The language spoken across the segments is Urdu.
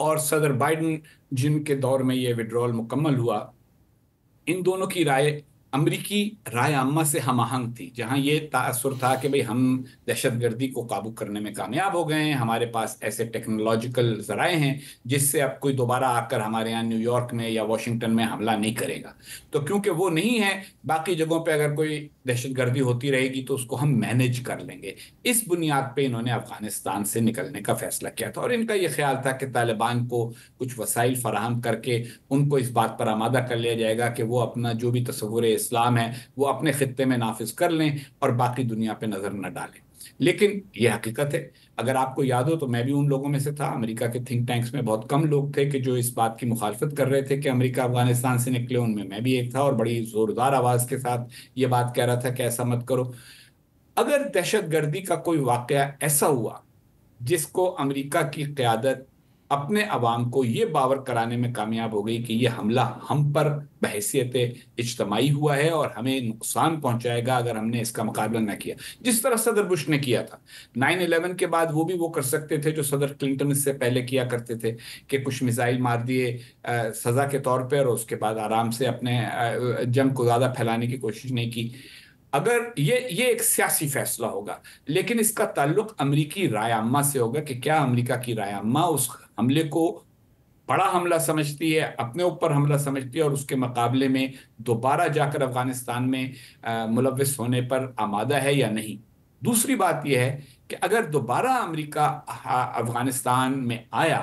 اور صدر بائیڈن جن کے دور میں یہ وڈرول مکمل ہوا، ان دونوں کی رائے امریکی رائے عامہ سے ہم آہنگ تھی، جہاں یہ تاثر تھا کہ بھئی ہم دہشت گردی کو قابو کرنے میں کامیاب ہو گئے ہیں، ہمارے پاس ایسے ٹیکنالوجیکل ذرائع ہیں جس سے اب کوئی دوبارہ آ کر ہمارے یہاں نیو یارک میں یا واشنگٹن میں حملہ نہیں کرے گا۔ تو کیونکہ وہ نہیں ہے، باقی جگہوں پہ اگر کوئی دہشت گردی ہوتی رہے گی تو اس کو ہم مینیج کر لیں گے۔ اس بنیاد پہ انہوں نے افغانستان سے نکلنے کا فیصلہ کیا تھا، اور ان کا یہ خیال تھا کہ طالبان کو کچھ وسائل فراہم کر کے ان کو اس بات پر آمادہ کر لیا جائے گا کہ وہ اپنا جو بھی تصور اسلام ہے وہ اپنے خطے میں نافذ کر لیں اور باقی دنیا پہ نظر نہ ڈالیں۔ لیکن یہ حقیقت ہے، اگر آپ کو یاد ہو تو میں بھی ان لوگوں میں سے تھا۔ امریکہ کے تھنک ٹینکس میں بہت کم لوگ تھے کہ جو اس بات کی مخالفت کر رہے تھے کہ امریکہ افغانستان سے نکلے، ان میں بھی ایک تھا، اور بڑی زوردار آواز کے ساتھ یہ بات کہہ رہا تھا کہ ایسا مت کرو۔ اگر دہشت گردی کا کوئی واقعہ ایسا ہوا جس کو امریکہ کی قیادت اپنے عوام کو یہ باور کرانے میں کامیاب ہو گئی کہ یہ حملہ ہم پر بحیثیت اجتماعی ہوا ہے اور ہمیں نقصان پہنچائے گا اگر ہم نے اس کا مقابلہ نہ کیا، جس طرح صدر بش نے کیا تھا 9/11 کے بعد، وہ بھی وہ کر سکتے تھے جو صدر کلنٹن اس سے پہلے کیا کرتے تھے کہ کچھ میزائل مار دیے سزا کے طور پر، اور اس کے بعد آرام سے اپنے جنگ کو زیادہ پھیلانے کی کوشش نہیں کی۔ اگر یہ ایک سیاسی فیصلہ ہوگا، لیکن اس کا تعلق امریکی رائے عامہ سے ہوگا کہ کیا امریکہ کی رائے عامہ اس حملے کو بڑا حملہ سمجھتی ہے، اپنے اوپر حملہ سمجھتی ہے، اور اس کے مقابلے میں دوبارہ جا کر افغانستان میں ملوث ہونے پر آمادہ ہے یا نہیں۔ دوسری بات یہ ہے کہ اگر دوبارہ امریکہ افغانستان میں آیا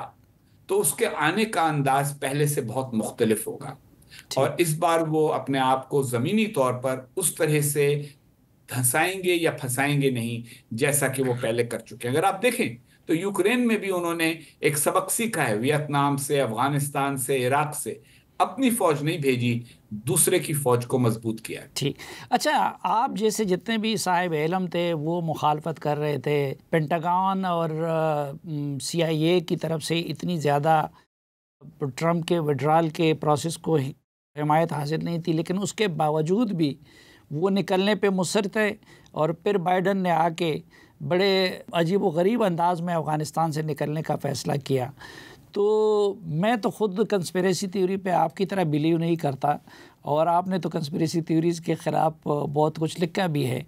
تو اس کے آنے کا انداز پہلے سے بہت مختلف ہوگا، اور اس بار وہ اپنے آپ کو زمینی طور پر اس طرح سے دھنسائیں گے یا پھنسائیں گے نہیں جیسا کہ وہ پہلے کر چکے ہیں۔ اگر آپ دیکھیں تو یوکرین میں بھی انہوں نے ایک سبق سیکھا ہے، ویتنام سے، افغانستان سے، عراق سے اپنی فوج نہیں بھیجی، دوسرے کی فوج کو مضبوط کیا۔ ٹھیک، اچھا، آپ جیسے جتنے بھی صاحب علم تھے وہ مخالفت کر رہے تھے، پینٹاگون اور CIA کی طرف سے اتنی زیادہ ٹرمپ کے وڈرال کے پروسیس کو حمایت حاصل نہیں تھی، لیکن اس کے باوجود بھی وہ نکلنے پہ مصر تھے، اور پھر بائیڈن نے آ کے بڑے عجیب و غریب انداز میں افغانستان سے نکلنے کا فیصلہ کیا۔ تو میں تو خود کنسپریسی تھیوری پہ آپ کی طرح بلیو نہیں کرتا، اور آپ نے تو کنسپریسی تھیوریز کے خلاف بہت کچھ لکھا بھی ہے،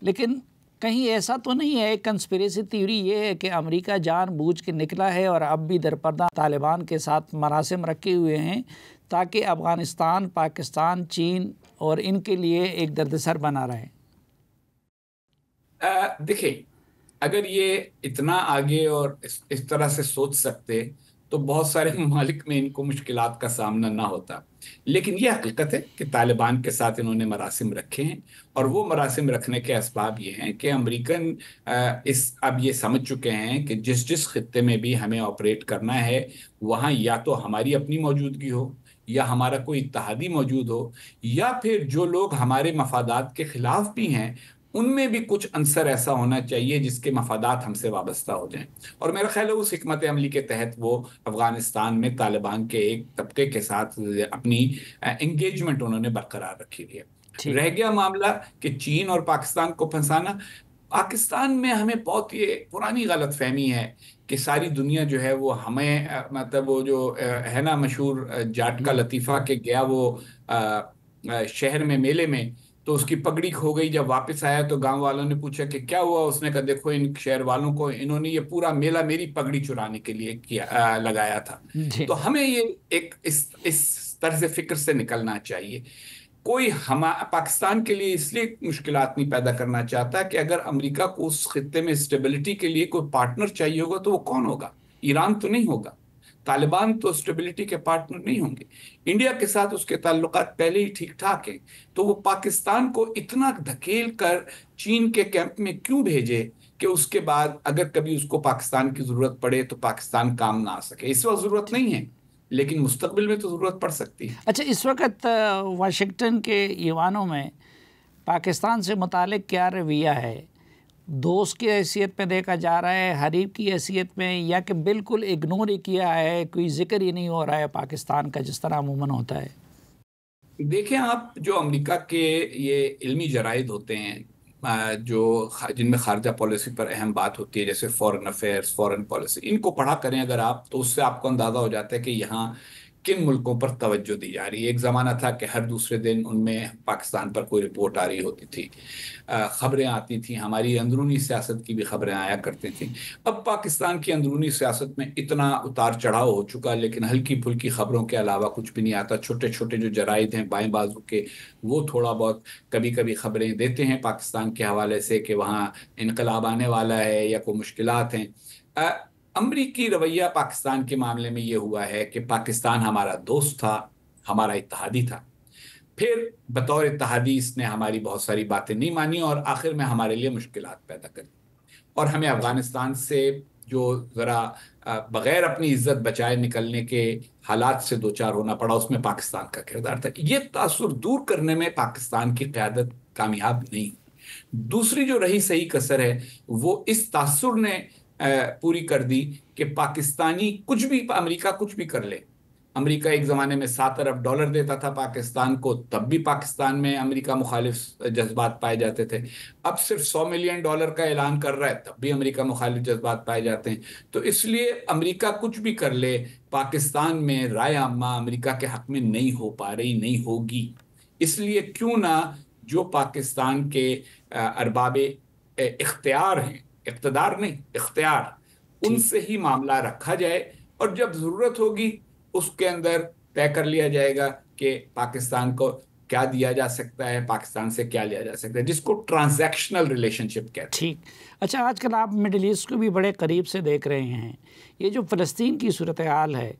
لیکن کہیں ایسا تو نہیں ہے؟ کنسپریسی تھیوری یہ ہے کہ امریکہ جان بوجھ کے نکلا ہے اور اب بھی درپردہ طالبان کے ساتھ مراسم رکھے ہوئے ہیں تاکہ افغانستان، پاکستان، چین اور ان کے لیے ایک دردسر بنا رہے۔ دیکھیں، اگر یہ اتنا آگے اور اس طرح سے سوچ سکتے تو بہت سارے ممالک میں ان کو مشکلات کا سامنا نہ ہوتا، لیکن یہ حقیقت ہے کہ طالبان کے ساتھ انہوں نے مراسم رکھے ہیں، اور وہ مراسم رکھنے کے اسباب یہ ہیں کہ امریکن اب یہ سمجھ چکے ہیں کہ جس خطے میں بھی ہمیں آپریٹ کرنا ہے وہاں یا تو ہماری اپنی موجودگی ہو، یا ہمارا کوئی اتحادی موجود ہو، یا پھر جو لوگ ہمارے مفادات کے خلاف بھی ہیں ان میں بھی کچھ عنصر ایسا ہونا چاہیے جس کے مفادات ہم سے وابستہ ہو جائیں۔ اور میرا خیال ہے اس حکمت عملی کے تحت وہ افغانستان میں طالبان کے ایک طبقے کے ساتھ اپنی انگیجمنٹ انہوں نے برقرار رکھی ہوئی ہے۔ رہ گیا معاملہ کہ چین اور پاکستان کو پھنسانا، پاکستان میں ہمیں بہت یہ پرانی غلط فہمی ہے کہ ساری دنیا جو ہے وہ ہمیں مطلب وہ جو ہے نا مشہور جاٹ کا لطیفہ کہ گیا وہ شہر میں میلے میں تو اس کی پگڑی کھو گئی، جب واپس آیا تو گاؤں والوں نے پوچھا کہ کیا ہوا، اس نے کہا دیکھو ان شہر والوں کو انہوں نے یہ پورا میلہ میری پگڑی چرانے کے لیے لگایا تھا۔ تو ہمیں یہ اس طرز فکر سے نکلنا چاہیے۔ کوئی پاکستان کے لیے اس لیے مشکلات نہیں پیدا کرنا چاہتا کہ اگر امریکہ کو اس خطے میں اسٹیبلٹی کے لیے کوئی پارٹنر چاہیے ہوگا تو وہ کون ہوگا؟ ایران تو نہیں ہوگا، طالبان تو اسٹیبلٹی کے پارٹنر نہیں ہوں گے، انڈیا کے ساتھ اس کے تعلقات پہلے ہی ٹھیک ٹھاک ہیں، تو وہ پاکستان کو اتنا دھکیل کر چین کے کیمپ میں کیوں بھیجے کہ اس کے بعد اگر کبھی اس کو پاکستان کی ضرورت پڑے تو پاکستان کام نہ آ سکے؟ اس وقت ضرورت نہیں ہے، لیکن مستقبل میں تو ضرورت پڑ سکتی ہے۔ اچھا، اس وقت واشنگٹن کے ایوانوں میں پاکستان سے متعلق کیا رویہ ہے؟ دوست کی حیثیت میں دیکھا جا رہا ہے، حریف کی حیثیت میں، یا کہ بالکل اگنور ہی کیا ہے، کوئی ذکر ہی نہیں ہو رہا ہے پاکستان کا جس طرح عموماً ہوتا ہے؟ دیکھیں، آپ جو امریکہ کے یہ علمی جرائد ہوتے ہیں جو جن میں خارجہ پالیسی پر اہم بات ہوتی ہے، جیسے فورن افیئرس، فورن پالیسی، ان کو پڑھا کریں اگر آپ، تو اس سے آپ کو اندازہ ہو جاتا ہے کہ یہاں کن ملکوں پر توجہ دی جا رہی ہے۔ ایک زمانہ تھا کہ ہر دوسرے دن ان میں پاکستان پر کوئی رپورٹ آ رہی ہوتی تھی، خبریں آتی تھیں، ہماری اندرونی سیاست کی بھی خبریں آیا کرتی تھیں۔ اب پاکستان کی اندرونی سیاست میں اتنا اتار چڑھاؤ ہو چکا، لیکن ہلکی پھلکی خبروں کے علاوہ کچھ بھی نہیں آتا۔ چھوٹے چھوٹے جو جرائد ہیں بائیں بازو کے، وہ تھوڑا بہت کبھی کبھی خبریں دیتے ہیں پاکستان کے حوالے سے کہ وہاں انقلاب آنے والا ہے یا کوئی مشکلات ہیں۔ امریکی رویہ پاکستان کے معاملے میں یہ ہوا ہے کہ پاکستان ہمارا دوست تھا، ہمارا اتحادی تھا، پھر بطور اتحادی اس نے ہماری بہت ساری باتیں نہیں مانی اور آخر میں ہمارے لیے مشکلات پیدا کر دی، اور ہمیں افغانستان سے جو ذرا بغیر اپنی عزت بچائے نکلنے کے حالات سے دوچار ہونا پڑا، اس میں پاکستان کا کردار تھا۔ یہ تاثر دور کرنے میں پاکستان کی قیادت کامیاب نہیں۔ دوسری جو رہی صحیح کسر ہے، وہ اس تاثر نے پوری کر دی کہ پاکستانی کچھ بھی، امریکہ کچھ بھی کر لے، امریکہ ایک زمانے میں $7 ارب دیتا تھا پاکستان کو، تب بھی پاکستان میں امریکہ مخالف جذبات پائے جاتے تھے۔ اب صرف $100 ملین کا اعلان کر رہا ہے، تب بھی امریکہ مخالف جذبات پائے جاتے ہیں۔ تو اس لیے امریکہ کچھ بھی کر لے، پاکستان میں رائے عامہ امریکہ کے حق میں نہیں ہو پا رہی، نہیں ہوگی۔ اس لیے کیوں نہ جو پاکستان کے ارباب اختیار ہیں، اقتدار نہیں، اختیار، ان سے ہی معاملہ رکھا جائے، اور جب ضرورت ہوگی اس کے اندر طے کر لیا جائے گا کہ پاکستان کو کیا دیا جا سکتا ہے، پاکستان سے کیا لیا جا سکتا ہے، جس کو ٹرانزیکشنل ریلیشن شپ کہتے ہیں۔ ٹھیک۔ اچھا، آج کل آپ مڈل ایسٹ کو بھی بڑے قریب سے دیکھ رہے ہیں، یہ جو فلسطین کی صورتحال ہے،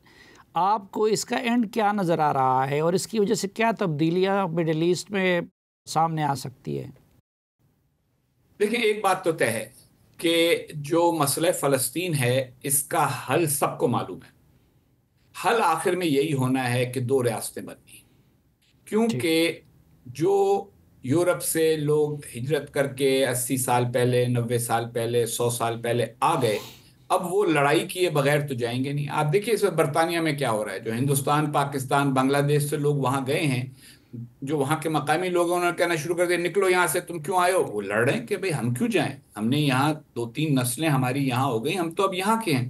آپ کو اس کا اینڈ کیا نظر آ رہا ہے، اور اس کی وجہ سے کیا تبدیلیاں مڈل ایسٹ میں سامنے آ سکتی ہے؟ دیکھیں، ایک بات تو طے ہے کہ جو مسئلہ فلسطین ہے، اس کا حل سب کو معلوم ہے۔ حل آخر میں یہی ہونا ہے کہ 2 ریاستیں بننی، ٹھیک۔ کیونکہ جو یورپ سے لوگ ہجرت کر کے 80 سال پہلے، 90 سال پہلے، 100 سال پہلے آ گئے، اب وہ لڑائی کیے بغیر تو جائیں گے نہیں۔ آپ دیکھیے اس وقت برطانیہ میں کیا ہو رہا ہے، جو ہندوستان، پاکستان، بنگلہ دیش سے لوگ وہاں گئے ہیں، جو وہاں کے مقامی لوگ ہیں، انہوں نے کہنا شروع کر دیا نکلو یہاں سے، تم کیوں آئے ہو؟ وہ لڑ رہے ہیں کہ بھئی ہم کیوں جائیں، ہم نے یہاں 2-3 نسلیں ہماری یہاں ہو گئی، ہم تو اب یہاں کے ہیں۔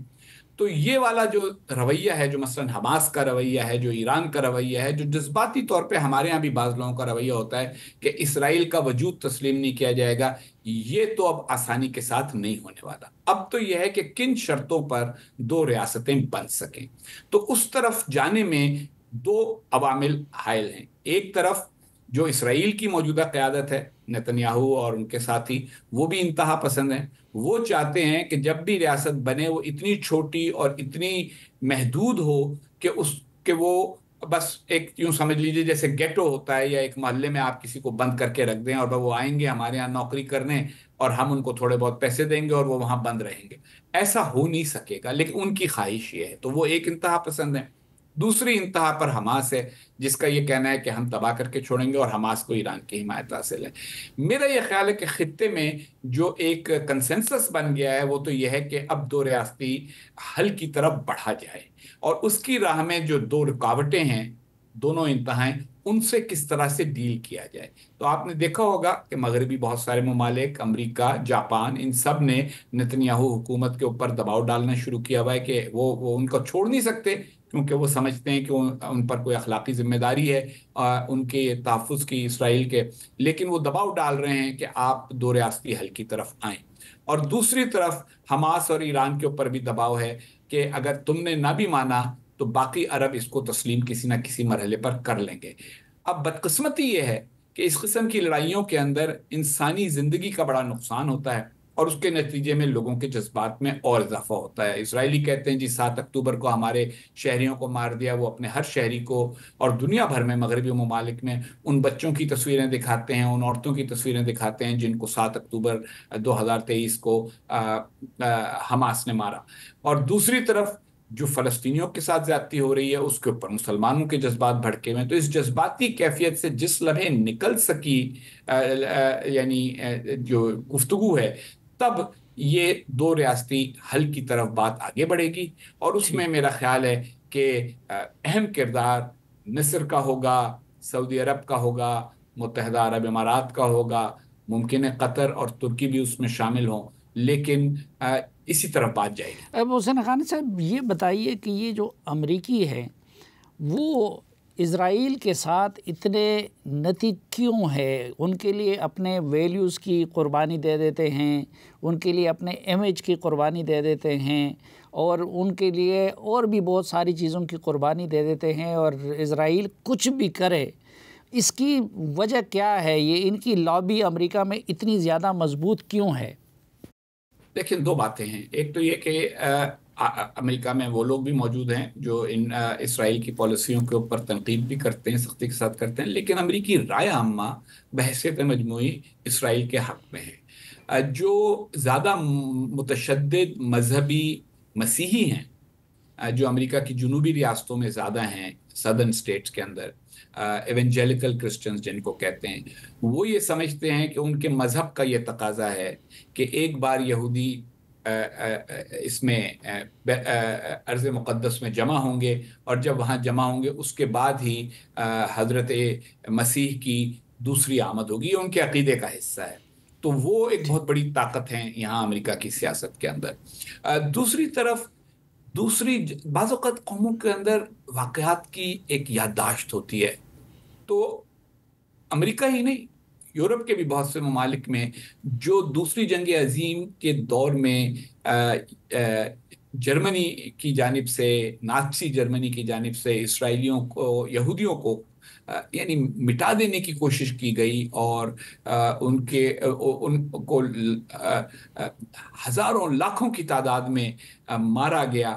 تو یہ والا جو رویہ ہے، جو مثلا حماس کا رویہ ہے، جو ایران کا رویہ ہے، جو جذباتی طور پہ ہمارے ہاں بھی بعض لوگوں کا رویہ ہوتا ہے کہ اسرائیل کا وجود تسلیم نہیں کیا جائے گا، یہ تو اب آسانی کے ساتھ نہیں ہونے والا۔ اب تو یہ ہے کہ کن شرطوں پر 2 ریاستیں بن سکیں۔ تو اس طرف جانے میں 2 عوامل حائل ہیں۔ ایک طرف جو اسرائیل کی موجودہ قیادت ہے، نتنیاہو اور ان کے ساتھی، وہ بھی انتہا پسند ہیں۔ وہ چاہتے ہیں کہ جب بھی ریاست بنے وہ اتنی چھوٹی اور اتنی محدود ہو کہ وہ بس ایک یوں سمجھ لیجئے جیسے گیٹو ہوتا ہے، یا ایک محلے میں آپ کسی کو بند کر کے رکھ دیں اور وہ آئیں گے ہمارے ہاں نوکری کرنے اور ہم ان کو تھوڑے بہت پیسے دیں گے اور وہ وہاں بند رہیں گے۔ ایسا ہو نہیں سکے گا، لیکن ان کی خواہش یہ ہے، تو وہ ایک انتہا پسند ہے۔ دوسری انتہا پر حماس ہے، جس کا یہ کہنا ہے کہ ہم تباہ کر کے چھوڑیں گے، اور حماس کو ایران کی حمایت حاصل ہے۔ میرا یہ خیال ہے کہ خطے میں جو ایک کنسنسس بن گیا ہے، وہ تو یہ ہے کہ اب 2 ریاستی حل کی طرف بڑھا جائے، اور اس کی راہ میں جو 2 رکاوٹیں ہیں، دونوں انتہائیں، ان سے کس طرح سے ڈیل کیا جائے۔ تو آپ نے دیکھا ہوگا کہ مغربی بہت سارے ممالک، امریکہ، جاپان، ان سب نے نتنیاہو حکومت کے اوپر دباؤ ڈالنا شروع کیا ہوا ہے کہ وہ ان کو چھوڑ نہیں سکتے، کیونکہ وہ سمجھتے ہیں کہ ان پر کوئی اخلاقی ذمہ داری ہے ان کے تحفظ کی، اسرائیل کے، لیکن وہ دباؤ ڈال رہے ہیں کہ آپ 2 ریاستی حل کی طرف آئیں۔ اور دوسری طرف حماس اور ایران کے اوپر بھی دباؤ ہے کہ اگر تم نے نہ بھی مانا تو باقی عرب اس کو تسلیم کسی نہ کسی مرحلے پر کر لیں گے۔ اب بدقسمتی یہ ہے کہ اس قسم کی لڑائیوں کے اندر انسانی زندگی کا بڑا نقصان ہوتا ہے، اور اس کے نتیجے میں لوگوں کے جذبات میں اور اضافہ ہوتا ہے۔ اسرائیلی کہتے ہیں جی 7 اکتوبر کو ہمارے شہریوں کو مار دیا، وہ اپنے ہر شہری کو، اور دنیا بھر میں مغربی ممالک میں ان بچوں کی تصویریں دکھاتے ہیں، ان عورتوں کی تصویریں دکھاتے ہیں جن کو 7 اکتوبر 2023 کو حماس نے مارا۔ اور دوسری طرف جو فلسطینیوں کے ساتھ زیادتی ہو رہی ہے، اس کے اوپر مسلمانوں کے جذبات بھڑکے ہوئے ہیں۔ تو اس جذباتی کیفیت سے جس لمحے نکل سکی یعنی جو گفتگو ہے، تب یہ 2 ریاستی حل کی طرف بات آگے بڑھے گی، اور اس میں میرا خیال ہے کہ اہم کردار مصر کا ہوگا، سعودی عرب کا ہوگا، متحدہ عرب امارات کا ہوگا، ممکن ہے قطر اور ترکی بھی اس میں شامل ہوں، لیکن اسی طرف بات جائے گی۔ اب حسین حقانی صاحب یہ بتائیے کہ یہ جو امریکی ہے وہ اسرائیل کے ساتھ اتنے نتی کیوں ہے؟ ان کے لیے اپنے ویلیوز کی قربانی دے دیتے ہیں، ان کے لیے اپنے امیج کی قربانی دے دیتے ہیں، اور ان کے لیے اور بھی بہت ساری چیزوں کی قربانی دے دیتے ہیں، اور اسرائیل کچھ بھی کرے، اس کی وجہ کیا ہے؟ یہ ان کی لابی امریکہ میں اتنی زیادہ مضبوط کیوں ہے؟ دیکھیں، دو باتیں ہیں۔ ایک تو یہ کہ امریکہ میں وہ لوگ بھی موجود ہیں جو اسرائیل کی پالیسیوں کے اوپر تنقید بھی کرتے ہیں، سختی کے ساتھ کرتے ہیں، لیکن امریکی رائے عامہ بحیثیت مجموعی اسرائیل کے حق میں ہے۔ جو زیادہ متشدد مذہبی مسیحی ہیں، جو امریکہ کی جنوبی ریاستوں میں زیادہ ہیں، سدرن سٹیٹس کے اندر، ایونجیلیکل کرسچنز جن کو کہتے ہیں، وہ یہ سمجھتے ہیں کہ ان کے مذہب کا یہ تقاضا ہے کہ ایک بار یہودی اس میں ارض مقدس میں جمع ہوں گے، اور جب وہاں جمع ہوں گے اس کے بعد ہی حضرت مسیح کی دوسری آمد ہوگی۔ یہ ان کے عقیدے کا حصہ ہے۔ تو وہ ایک بہت بڑی طاقت ہے یہاں امریکہ کی سیاست کے اندر۔ دوسری طرف بعض اوقات قوموں کے اندر واقعات کی ایک یادداشت ہوتی ہے۔ تو امریکہ ہی نہیں، یورپ کے بھی بہت سے ممالک میں جو دوسری جنگ عظیم کے دور میں جرمنی کی جانب سے، نازی جرمنی کی جانب سے اسرائیلیوں کو، یہودیوں کو یعنی مٹا دینے کی کوشش کی گئی، اور ان کو ہزاروں لاکھوں کی تعداد میں مارا گیا،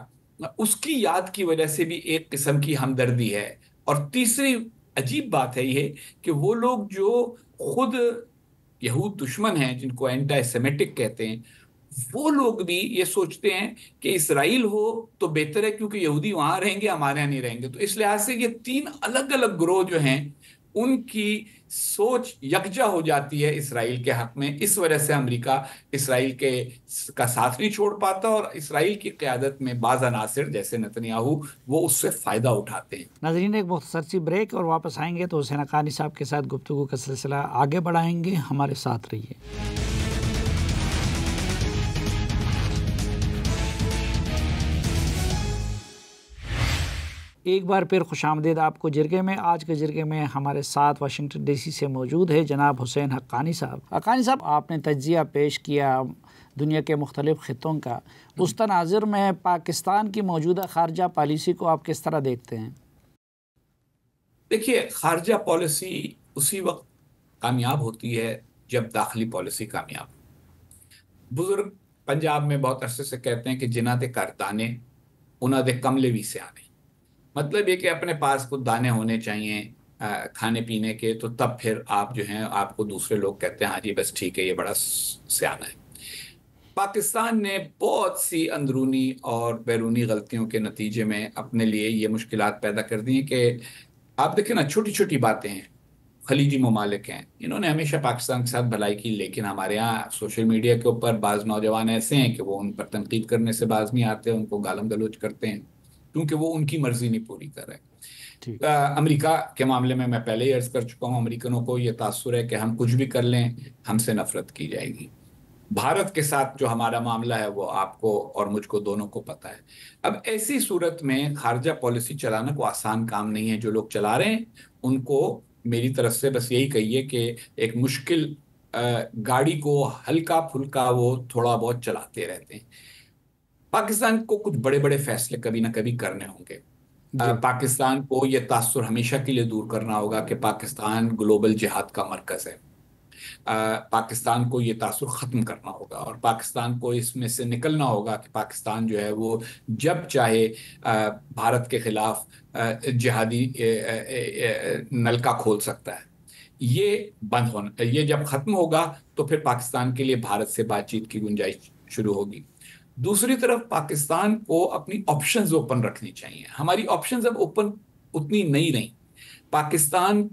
اس کی یاد کی وجہ سے بھی ایک قسم کی ہمدردی ہے۔ اور تیسری عجیب بات ہے یہ کہ وہ لوگ جو خود یہود دشمن ہیں، جن کو اینٹی سیمیٹک کہتے ہیں، وہ لوگ بھی یہ سوچتے ہیں کہ اسرائیل ہو تو بہتر ہے، کیونکہ یہودی وہاں رہیں گے، ہمارے یہاں نہیں رہیں گے۔ تو اس لحاظ سے یہ تین الگ الگ گروہ جو ہیں، ان کی سوچ یکجا ہو جاتی ہے اسرائیل کے حق میں۔ اس وجہ سے امریکہ اسرائیل کا ساتھ نہیں چھوڑ پاتا، اور اسرائیل کی قیادت میں بعض عناصر جیسے نتنیاہو وہ اس سے فائدہ اٹھاتے ہیں۔ ناظرین، ایک مختصر سی بریک، اور واپس آئیں گے تو حسین حقانی صاحب کے ساتھ گفتگو کا سلسلہ آگے بڑھائیں گے۔ ہمارے ساتھ رہیے۔ ایک بار پھر خوش آمدید آپ کو جرگے میں۔ آج کے جرگے میں ہمارے ساتھ واشنگٹن ڈی سی سے موجود ہے جناب حسین حقانی صاحب۔ حقانی صاحب، آپ نے تجزیہ پیش کیا دنیا کے مختلف خطوں کا، اس تناظر میں پاکستان کی موجودہ خارجہ پالیسی کو آپ کس طرح دیکھتے ہیں؟ دیکھیے، خارجہ پالیسی اسی وقت کامیاب ہوتی ہے جب داخلی پالیسی کامیاب ہو۔ بزرگ پنجاب میں بہت عرصے سے کہتے ہیں کہ جنہ دے کر دانے انہ دے کملے بھی سے آنے۔ مطلب یہ کہ اپنے پاس کچھ دانے ہونے چاہیے کھانے پینے کے، تو تب پھر آپ جو ہیں، آپ کو دوسرے لوگ کہتے ہیں ہاں جی بس ٹھیک ہے، یہ بڑا سیانہ ہے۔ پاکستان نے بہت سی اندرونی اور بیرونی غلطیوں کے نتیجے میں اپنے لیے یہ مشکلات پیدا کر دی ہیں کہ آپ دیکھیں نا، چھوٹی چھوٹی باتیں ہیں۔ خلیجی ممالک ہیں، انہوں نے ہمیشہ پاکستان کے ساتھ بھلائی کی، لیکن ہمارے ہاں سوشل میڈیا کے اوپر بعض نوجوان ایسے ہیں کہ وہ ان پر تنقید کرنے سے باز نہیں آتے، ان کو گالم گلوچ کرتے ہیں کیونکہ وہ ان کی مرضی نہیں پوری کر رہے۔ امریکہ کے معاملے میں پہلے ہی عرض کر چکا ہوں، امریکنوں کو یہ تاثر ہے کہ ہم کچھ بھی کر لیں ہم سے نفرت کی جائے گی۔ بھارت کے ساتھ جو ہمارا معاملہ ہے وہ آپ کو اور مجھ کو دونوں کو پتہ ہے۔ اب ایسی صورت میں خارجہ پالیسی چلانا کو آسان کام نہیں ہے۔ جو لوگ چلا رہے ہیں ان کو میری طرف سے بس یہی کہیے کہ ایک مشکل گاڑی کو ہلکا پھلکا وہ تھوڑا بہت چلاتے رہتے ہیں۔ پاکستان کو کچھ بڑے بڑے فیصلے کبھی نہ کبھی کرنے ہوں گے۔ پاکستان کو یہ تاثر ہمیشہ کے لیے دور کرنا ہوگا کہ پاکستان گلوبل جہاد کا مرکز ہے۔ پاکستان کو یہ تاثر ختم کرنا ہوگا، اور پاکستان کو اس میں سے نکلنا ہوگا کہ پاکستان جو ہے وہ جب چاہے بھارت کے خلاف جہادی نلکا کھول سکتا ہے۔ یہ بند ہونا، یہ جب ختم ہوگا تو پھر پاکستان کے لیے بھارت سے بات چیت کی گنجائش شروع ہوگی۔ دوسری طرف پاکستان کو اپنی آپشنز اوپن رکھنی چاہیے۔ ہماری آپشنز اب اوپن اتنی نہیں رہیں۔ پاکستان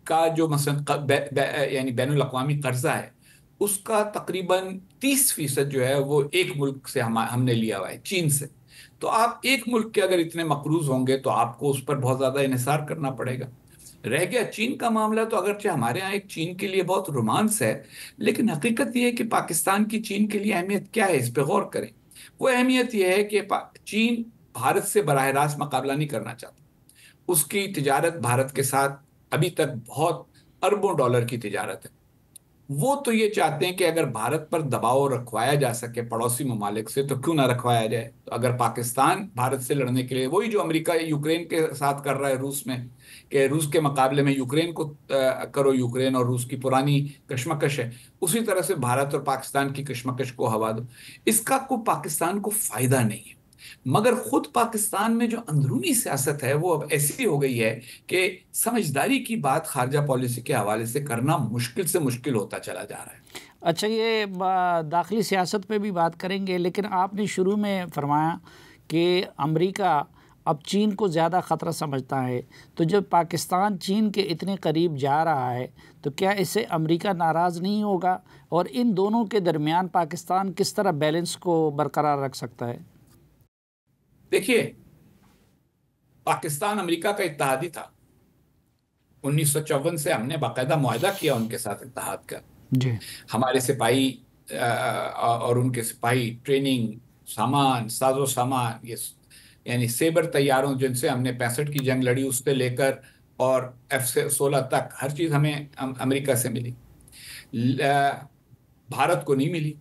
کا جو مثلا یعنی بین الاقوامی قرضہ ہے، اس کا تقریباً 30% جو ہے وہ ایک ملک سے ہم نے لیا ہوا ہے، چین سے۔ تو آپ ایک ملک کے اگر اتنے مقروض ہوں گے تو آپ کو اس پر بہت زیادہ انحصار کرنا پڑے گا۔ رہ گیا چین کا معاملہ، تو اگرچہ ہمارے ہاں ایک چین کے لیے بہت رومانس ہے، لیکن حقیقت یہ ہے کہ پاکستان کی چین کے لیے اہمیت کیا ہے، اس پہ غور کریں۔ وہ اہمیت یہ ہے کہ چین بھارت سے براہ راست مقابلہ نہیں کرنا چاہتا۔ اس کی تجارت بھارت کے ساتھ ابھی تک بہت اربوں ڈالر کی تجارت ہے۔ وہ تو یہ چاہتے ہیں کہ اگر بھارت پر دباؤ رکھوایا جا سکے پڑوسی ممالک سے تو کیوں نہ رکھوایا جائے۔ تو اگر پاکستان بھارت سے لڑنے کے لیے وہی جو امریکہ یوکرین کے ساتھ کر رہا ہے روس میں، کہ روس کے مقابلے میں یوکرین کو کرو، یوکرین اور روس کی پرانی کشمکش ہے، اسی طرح سے بھارت اور پاکستان کی کشمکش کو ہوا دو۔ اس کا کوئی پاکستان کو فائدہ نہیں ہے، مگر خود پاکستان میں جو اندرونی سیاست ہے وہ اب ایسی ہو گئی ہے کہ سمجھداری کی بات خارجہ پالیسی کے حوالے سے کرنا مشکل سے مشکل ہوتا چلا جا رہا ہے۔ اچھا، یہ داخلی سیاست پہ بھی بات کریں گے، لیکن آپ نے شروع میں فرمایا کہ امریکہ اب چین کو زیادہ خطرہ سمجھتا ہے، تو جب پاکستان چین کے اتنے قریب جا رہا ہے تو کیا اس سے امریکہ ناراض نہیں ہوگا؟ اور ان دونوں کے درمیان پاکستان کس طرح بیلنس کو برقرار رکھ سکتا ہے؟ دیکھیے، پاکستان امریکہ کا اتحادی تھا۔ 1954 سے ہم نے باقاعدہ معاہدہ کیا ان کے ساتھ اتحاد کا۔ جی، ہمارے سپاہی اور ان کے سپاہی ٹریننگ، سامان، ساز و سامان، یہ یعنی سیبر طیاروں جن سے ہم نے 65 کی جنگ لڑی اس سے لے کر اور F-16 تک ہر چیز ہمیں امریکہ سے ملی، بھارت کو نہیں ملی۔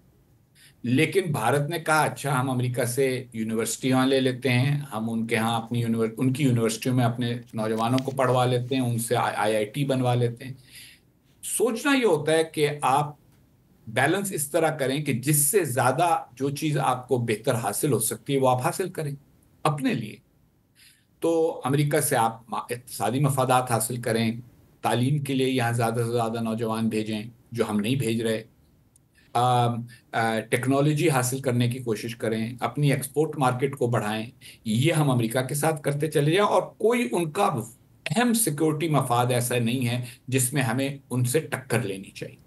لیکن بھارت نے کہا اچھا ہم امریکہ سے یونیورسٹیاں لے لیتے ہیں، ہم ان کے ہاں ان کی یونیورسٹیوں میں اپنے نوجوانوں کو پڑھوا لیتے ہیں، ان سے IIT بنوا لیتے ہیں۔ سوچنا یہ ہوتا ہے کہ آپ بیلنس اس طرح کریں کہ جس سے زیادہ جو چیز آپ کو بہتر حاصل ہو سکتی ہے وہ آپ حاصل کریں اپنے لیے۔ تو امریکہ سے آپ اقتصادی مفادات حاصل کریں، تعلیم کے لیے یہاں زیادہ سے زیادہ نوجوان بھیجیں جو ہم نہیں بھیج رہے، ٹیکنالوجی حاصل کرنے کی کوشش کریں، اپنی ایکسپورٹ مارکیٹ کو بڑھائیں۔ یہ ہم امریکہ کے ساتھ کرتے چلے جائیں، اور کوئی ان کا اہم سیکورٹی مفاد ایسا نہیں ہے جس میں ہمیں ان سے ٹکر لینی چاہیے۔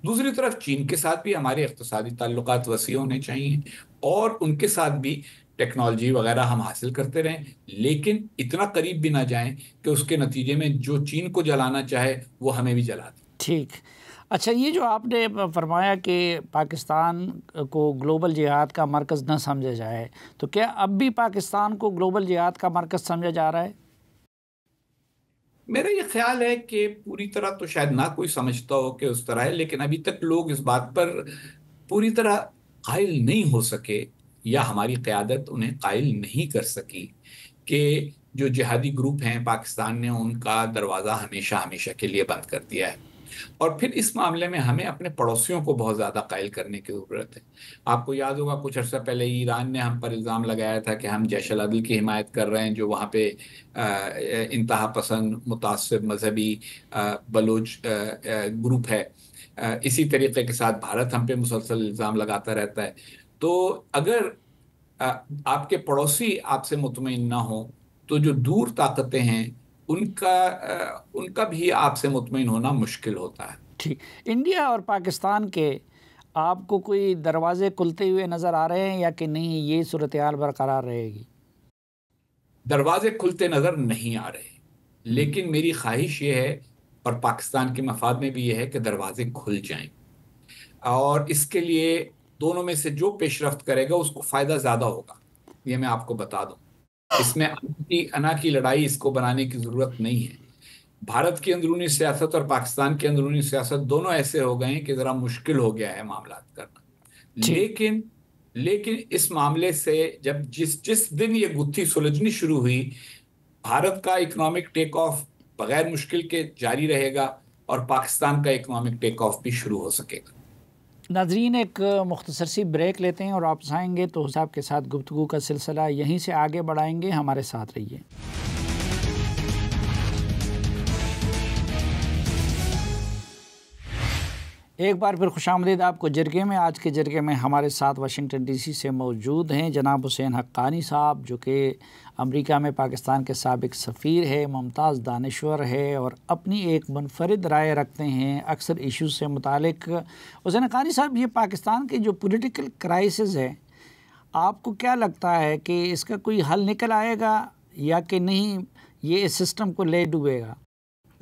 دوسری طرف چین کے ساتھ بھی ہمارے اقتصادی تعلقات وسیع ہونے چاہیے، اور ان کے ساتھ بھی ٹیکنالوجی وغیرہ ہم حاصل کرتے رہیں، لیکن اتنا قریب بھی نہ جائیں کہ اس کے نتیجے میں جو چین کو جلانا چاہے وہ ہمیں بھی جلا دے۔ ٹھیک۔ اچھا، یہ جو آپ نے فرمایا کہ پاکستان کو گلوبل جہاد کا مرکز نہ سمجھا جائے، تو کیا اب بھی پاکستان کو گلوبل جہاد کا مرکز سمجھا جا رہا ہے؟ میرا یہ خیال ہے کہ پوری طرح تو شاید نہ کوئی سمجھتا ہو کہ اس طرح ہے، لیکن ابھی تک لوگ اس بات پر پوری طرح قائل نہیں ہو سکے، یا ہماری قیادت انہیں قائل نہیں کر سکی کہ جو جہادی گروپ ہیں پاکستان نے ان کا دروازہ ہمیشہ ہمیشہ کے لیے بند کر دیا ہے۔ اور پھر اس معاملے میں ہمیں اپنے پڑوسیوں کو بہت زیادہ قائل کرنے کی ضرورت ہے۔ آپ کو یاد ہوگا کچھ عرصہ پہلے ایران نے ہم پر الزام لگایا تھا کہ ہم جیش العدل کی حمایت کر رہے ہیں، جو وہاں پہ انتہا پسند متعصب مذہبی بلوچ گروپ ہے۔ اسی طریقے کے ساتھ بھارت ہم پہ مسلسل الزام لگاتا رہتا ہے۔ تو اگر آپ کے پڑوسی آپ سے مطمئن نہ ہوں تو جو دور طاقتیں ہیں ان کا بھی آپ سے مطمئن ہونا مشکل ہوتا ہے۔ ٹھیک۔ انڈیا اور پاکستان کے آپ کو کوئی دروازے کھلتے ہوئے نظر آ رہے ہیں یا کہ نہیں، یہ صورتحال برقرار رہے گی؟ دروازے کھلتے نظر نہیں آ رہے، لیکن میری خواہش یہ ہے اور پاکستان کے مفاد میں بھی یہ ہے کہ دروازے کھل جائیں، اور اس کے لیے دونوں میں سے جو پیش رفت کرے گا اس کو فائدہ زیادہ ہوگا، یہ میں آپ کو بتا دوں۔ اس میں انا کی لڑائی اس کو بنانے کی ضرورت نہیں ہے۔ بھارت کی اندرونی سیاست اور پاکستان کی اندرونی سیاست دونوں ایسے ہو گئے ہیں کہ ذرا مشکل ہو گیا ہے معاملات کرنا، ٹھیک۔ لیکن اس معاملے سے جب جس دن یہ گتھی سلجھنی شروع ہوئی، بھارت کا اکنامک ٹیک آف بغیر مشکل کے جاری رہے گا اور پاکستان کا اکنامک ٹیک آف بھی شروع ہو سکے گا۔ ناظرین، ایک مختصر سی بریک لیتے ہیں اور واپس آئیں گے تو صاحب کے ساتھ گفتگو کا سلسلہ یہیں سے آگے بڑھائیں گے، ہمارے ساتھ رہیے۔ ایک بار پھر خوش آمدید آپ کو جرگے میں۔ آج کے جرگے میں ہمارے ساتھ واشنگٹن ڈی سی سے موجود ہیں جناب حسین حقانی صاحب، جو کہ امریکہ میں پاکستان کے سابق سفیر ہے، ممتاز دانشور ہے اور اپنی ایک منفرد رائے رکھتے ہیں اکثر ایشوز سے متعلق۔ حسین حقانی صاحب، یہ پاکستان کے جو پولیٹیکل کرائسس ہے، آپ کو کیا لگتا ہے کہ اس کا کوئی حل نکل آئے گا یا کہ نہیں، یہ اس سسٹم کو لے ڈوبے گا؟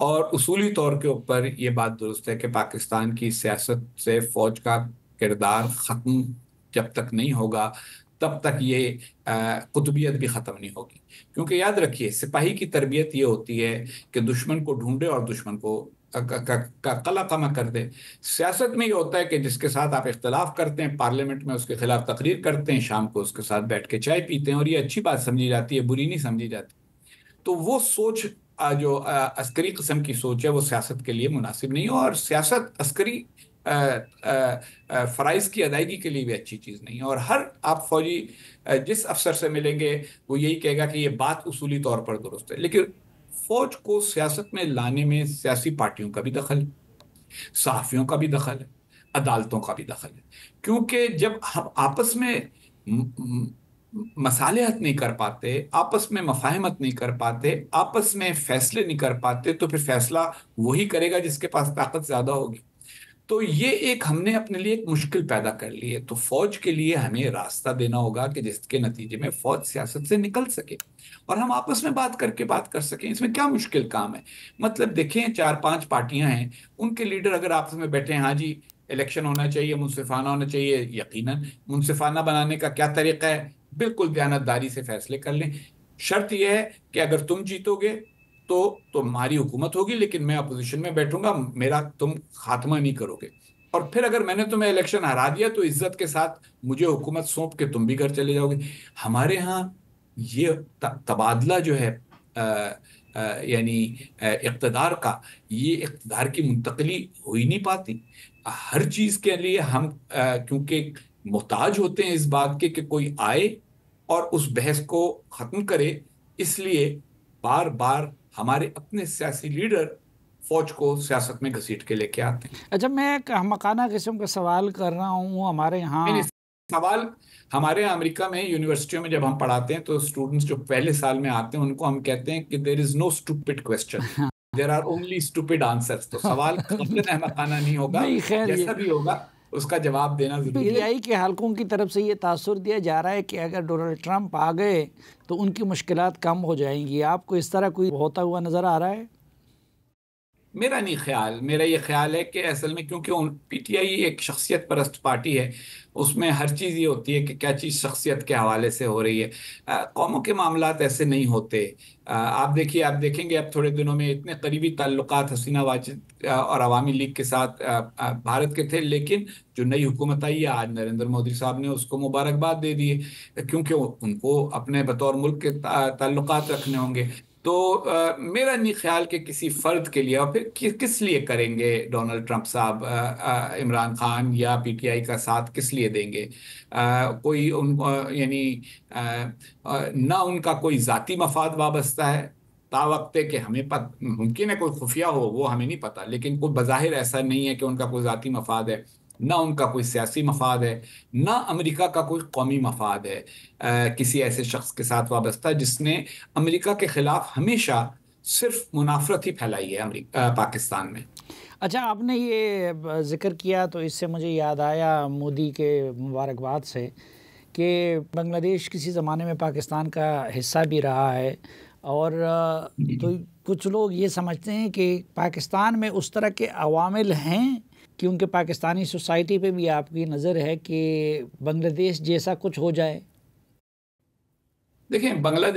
اور اصولی طور کے اوپر یہ بات درست ہے کہ پاکستان کی سیاست سے فوج کا کردار ختم جب تک نہیں ہوگا تب تک یہ قطبیت بھی ختم نہیں ہوگی. کیونکہ یاد رکھیے سپاہی کی تربیت یہ ہوتی ہے کہ دشمن کو ڈھونڈے اور دشمن کو کا قلع کما کر دے. سیاست میں یہ ہوتا ہے کہ جس کے ساتھ آپ اختلاف کرتے ہیں پارلیمنٹ میں اس کے خلاف تقریر کرتے ہیں، شام کو اس کے ساتھ بیٹھ کے چائے پیتے ہیں، اور یہ اچھی بات سمجھی جاتی ہے، بری نہیں سمجھی جاتی. تو وہ سوچ جو عسکری قسم کی سوچ ہے وہ سیاست کے لیے مناسب نہیں ہے، اور سیاست عسکری فرائض کی ادائیگی کے لیے بھی اچھی چیز نہیں ہے. اور ہر آپ فوجی جس افسر سے ملیں گے وہ یہی کہے گا کہ یہ بات اصولی طور پر درست ہے. لیکن فوج کو سیاست میں لانے میں سیاسی پارٹیوں کا بھی دخل ہے، صحافیوں کا بھی دخل ہے، عدالتوں کا بھی دخل ہے. کیونکہ جب ہم آپس میں مصالحت نہیں کر پاتے، آپس میں مفاہمت نہیں کر پاتے، آپس میں فیصلے نہیں کر پاتے، تو پھر فیصلہ وہی کرے گا جس کے پاس طاقت زیادہ ہوگی. تو یہ ایک ہم نے اپنے لیے ایک مشکل پیدا کر لی ہے. تو فوج کے لیے ہمیں راستہ دینا ہوگا کہ جس کے نتیجے میں فوج سیاست سے نکل سکے اور ہم آپس میں بات کر سکیں. اس میں کیا مشکل کام ہے؟ مطلب دیکھیں 4-5 پارٹیاں ہیں، ان کے لیڈر اگر آپس میں بیٹھے ہیں، ہاں جی الیکشن ہونا چاہیے، منصفانہ ہونا چاہیے، یقیناً منصفانہ بنانے کا کیا طریقہ ہے، بالکل دیانتداری سے فیصلے کر لیں. شرط یہ ہے کہ اگر تم جیتو گے تو تمہاری حکومت ہوگی، لیکن میں اپوزیشن میں بیٹھوں گا، میرا تم خاتمہ نہیں کرو گے. اور پھر اگر میں نے تمہیں الیکشن ہرا دیا تو عزت کے ساتھ مجھے حکومت سونپ کے تم بھی گھر چلے جاؤ گے. ہمارے ہاں یہ تبادلہ جو ہے یعنی اقتدار کا، یہ اقتدار کی منتقلی ہو ہی نہیں پاتی. ہر چیز کے لیے ہم کیونکہ محتاج ہوتے ہیں اس بات کے کہ کوئی آئے اور اس بحث کو ختم کرے، اس لیے بار بار ہمارے اپنے سیاسی لیڈر فوج کو سیاست میں گھسیٹ کے لے کے آتے ہیں. اچھا، میں ایک احمقانہ قسم کا سوال کر رہا ہوں. ہمارے نہیں ہاں نہیں، سوال ہمارے یہاں امریکہ میں یونیورسٹیوں میں جب ہم پڑھاتے ہیں تو اسٹوڈنٹس جو پہلے سال میں آتے ہیں ان کو ہم کہتے ہیں کہ there is no stupid question, there are only stupid answers. تو سوال قطعاً احمقانہ نہیں ہوگا، نہیں، خیر جیسا بھی ہوگا اس کا جواب دینا ضروری ہے. PTI کے حلقوں کی طرف سے یہ تاثر دیا جا رہا ہے کہ اگر ڈونلڈ ٹرمپ آ گئے تو ان کی مشکلات کم ہو جائیں گی. آپ کو اس طرح کوئی ہوتا ہوا نظر آ رہا ہے؟ میرا نہیں خیال، میرا یہ خیال ہے کہ اصل میں کیونکہ پی ٹی آئی ایک شخصیت پرست پارٹی ہے، اس میں ہر چیز یہ ہوتی ہے کہ کیا چیز شخصیت کے حوالے سے ہو رہی ہے. قوموں کے معاملات ایسے نہیں ہوتے. آپ دیکھیے، آپ دیکھیں گے اب تھوڑے دنوں میں اتنے قریبی تعلقات حسینہ واجد اور عوامی لیگ کے ساتھ بھارت کے تھے، لیکن جو نئی حکومت آئی ہے آج نریندر مودی صاحب نے اس کو مبارکباد دے دی ہے، کیونکہ ان کو اپنے بطور ملک کے تعلقات رکھنے ہوں گے. تو میرا نہیں خیال کہ کسی فرد کے لیے، اور پھر کس لیے کریں گے ڈونلڈ ٹرمپ صاحب عمران خان یا پی ٹی آئی کا ساتھ کس لیے دیں گے؟ کوئی یعنی نہ ان کا کوئی ذاتی مفاد وابستہ ہے، تا وقت ہے کہ ہمیں ممکن ہے کوئی خفیہ ہو وہ ہمیں نہیں پتا، لیکن کوئی بظاہر ایسا نہیں ہے کہ ان کا کوئی ذاتی مفاد ہے، نہ ان کا کوئی سیاسی مفاد ہے، نہ امریکہ کا کوئی قومی مفاد ہے کسی ایسے شخص کے ساتھ وابستہ جس نے امریکہ کے خلاف ہمیشہ صرف منافرت ہی پھیلائی ہے پاکستان میں. اچھا، آپ نے یہ ذکر کیا تو اس سے مجھے یاد آیا مودی کے مبارکباد سے کہ بنگلہ دیش کسی زمانے میں پاکستان کا حصہ بھی رہا ہے، اور تو کچھ لوگ یہ سمجھتے ہیں کہ پاکستان میں اس طرح کے عوامل ہیں، کیونکہ پاکستانی سوسائٹی پہ بھی آپ کی نظر ہے کہ بنگلہ دیش جیسا کچھ ہو جائے. دیکھیں بنگلہ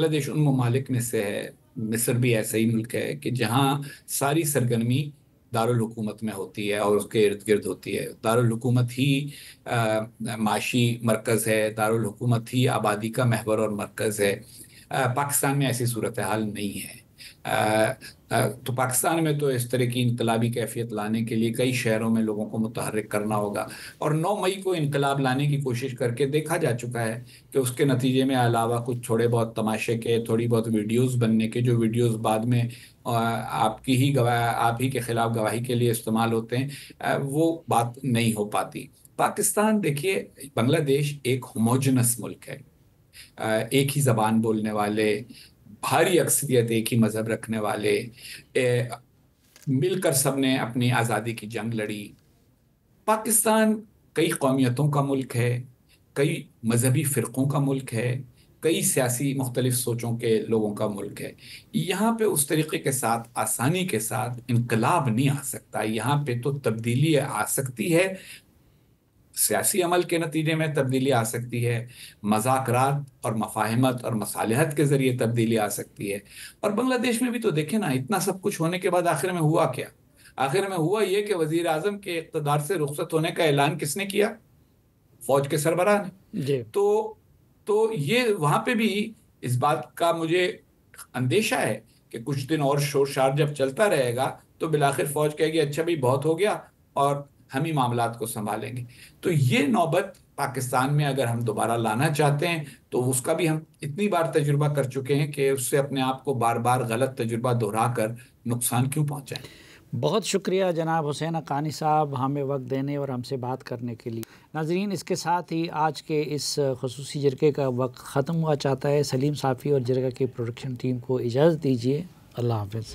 دیش ان ممالک میں سے ہے، مصر بھی ایسا ہی ملک ہے کہ جہاں ساری سرگرمی دارالحکومت میں ہوتی ہے اور اس کے ارد گرد ہوتی ہے. دارالحکومت ہی معاشی مرکز ہے، دارالحکومت ہی آبادی کا محور اور مرکز ہے. پاکستان میں ایسی صورتحال نہیں ہے. تو پاکستان میں تو اس طرح کی انقلابی کیفیت لانے کے لیے کئی شہروں میں لوگوں کو متحرک کرنا ہوگا، اور 9 مئی کو انقلاب لانے کی کوشش کر کے دیکھا جا چکا ہے کہ اس کے نتیجے میں علاوہ کچھ تھوڑے بہت تماشے کے، تھوڑی بہت ویڈیوز بننے کے، جو ویڈیوز بعد میں آپ ہی کے خلاف گواہی کے لیے استعمال ہوتے ہیں، وہ بات نہیں ہو پاتی. پاکستان دیکھیے، بنگلہ دیش ایک ہوموجنس ملک ہے، ایک ہی زبان بولنے والے، بھاری اکثریت ایک ہی مذہب رکھنے والے، مل کر سب نے اپنی آزادی کی جنگ لڑی. پاکستان کئی قومیتوں کا ملک ہے، کئی مذہبی فرقوں کا ملک ہے، کئی سیاسی مختلف سوچوں کے لوگوں کا ملک ہے. یہاں پہ اس طریقے کے ساتھ آسانی کے ساتھ انقلاب نہیں آ سکتا. یہاں پہ تو تبدیلی آ سکتی ہے، سیاسی عمل کے نتیجے میں تبدیلی آ سکتی ہے، مذاکرات اور مفاہمت اور مصالحت کے ذریعے تبدیلی آ سکتی ہے. اور بنگلہ دیش میں بھی تو دیکھیں نا، اتنا سب کچھ ہونے کے بعد آخر میں ہوا کیا؟ آخر میں ہوا یہ کہ وزیر اعظم کے اقتدار سے رخصت ہونے کا اعلان کس نے کیا؟ فوج کے سربراہ نے. جی. تو یہ وہاں پہ بھی اس بات کا مجھے اندیشہ ہے کہ کچھ دن اور شور شار جب چلتا رہے گا تو بالآخر فوج کہے گی اچھا بھی بہت ہو گیا اور ہم ہی معاملات کو سنبھالیں گے. تو یہ نوبت پاکستان میں اگر ہم دوبارہ لانا چاہتے ہیں تو اس کا بھی ہم اتنی بار تجربہ کر چکے ہیں کہ اس سے اپنے آپ کو بار بار غلط تجربہ دہرا کر نقصان کیوں پہنچائیں. بہت شکریہ جناب حسین حقانی صاحب ہمیں وقت دینے اور ہم سے بات کرنے کے لیے. ناظرین، اس کے ساتھ ہی آج کے اس خصوصی جرگے کا وقت ختم ہوا چاہتا ہے. سلیم صافی اور جرگہ کی پروڈکشن ٹیم کو اجازت دیجیے. اللہ حافظ.